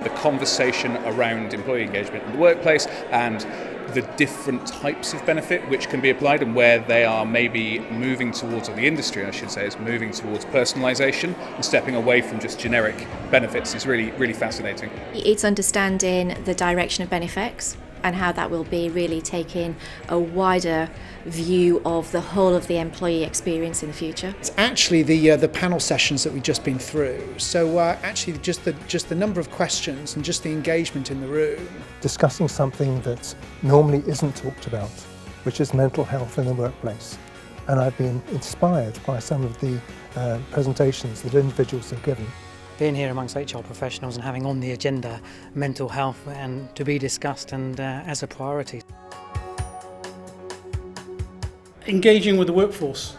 The conversation around employee engagement in the workplace and the different types of benefit which can be applied and where they are maybe moving towards, or the industry I should say, is moving towards personalisation and stepping away from just generic benefits is really, really fascinating. It's understanding the direction of Benefex and how that will be really taking a wider view of the whole of the employee experience in the future. It's actually the panel sessions that we've just been through. So actually just the number of questions and just the engagement in the room. Discussing something that normally isn't talked about, which is mental health in the workplace. And I've been inspired by some of the presentations that individuals have given. Being here amongst HR professionals and having on the agenda mental health and to be discussed and as a priority. Engaging with the workforce.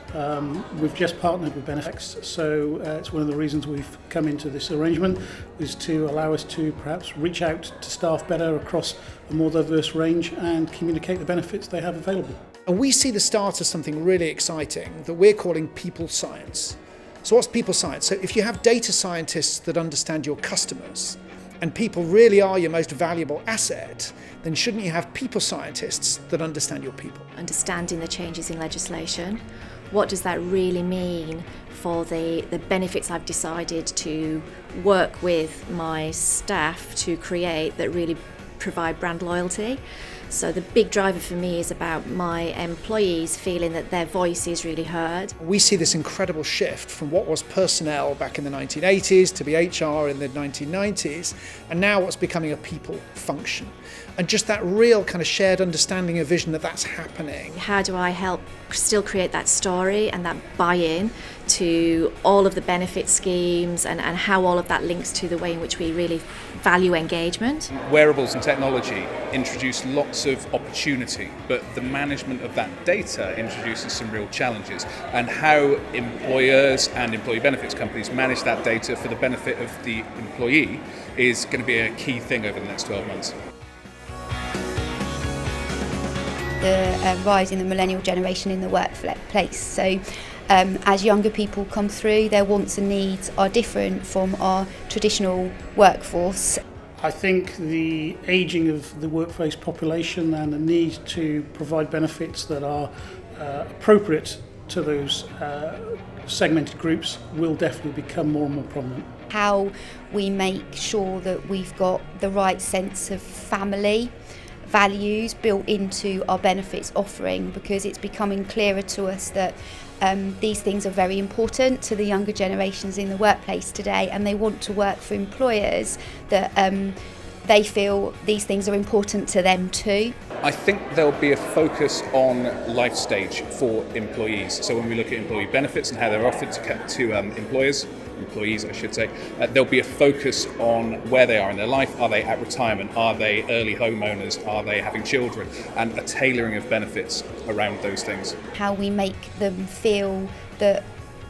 We've just partnered with Benefex, so it's one of the reasons we've come into this arrangement, is to allow us to perhaps reach out to staff better across a more diverse range and communicate the benefits they have available. And we see the start as something really exciting that we're calling people science. So what's people science? So if you have data scientists that understand your customers, and people really are your most valuable asset, then shouldn't you have people scientists that understand your people? Understanding the changes in legislation, what does that really mean for the benefits I've decided to work with my staff to create that really provide brand loyalty. So the big driver for me is about my employees feeling that their voice is really heard. We see this incredible shift from what was personnel back in the 1980s to be HR in the 1990s, and now what's becoming a people function. And just that real kind of shared understanding of vision that that's happening. How do I help still create that story and that buy-in to all of the benefit schemes and how all of that links to the way in which we really value engagement? Wearables and technology introduce lots of opportunity, but the management of that data introduces some real challenges. And how employers and employee benefits companies manage that data for the benefit of the employee is going to be a key thing over the next 12 months. The rise in the millennial generation in the workplace. So as younger people come through, their wants and needs are different from our traditional workforce. I think the ageing of the workplace population and the need to provide benefits that are appropriate to those segmented groups will definitely become more and more prominent. How we make sure that we've got the right sense of family values built into our benefits offering, because it's becoming clearer to us that these things are very important to the younger generations in the workplace today, and they want to work for employers that they feel these things are important to them too. I think there'll be a focus on life stage for employees. So when we look at employee benefits and how they're offered to employees I should say, there'll be a focus on where they are in their life. Are they at retirement? Are they early homeowners? Are they having children? And a tailoring of benefits around those things. How we make them feel that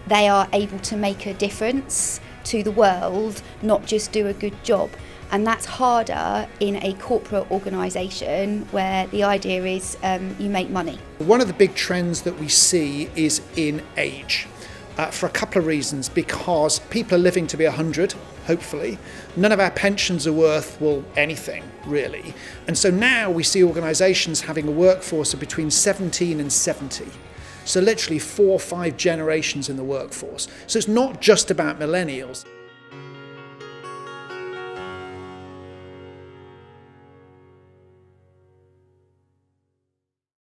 they are able to make a difference to the world, not just do a good job. And that's harder in a corporate organisation where the idea is you make money. One of the big trends that we see is in age. For a couple of reasons, because people are living to be 100, hopefully. None of our pensions are worth, well, anything, really. And so now we see organisations having a workforce of between 17 and 70. So literally 4 or 5 generations in the workforce. So it's not just about millennials.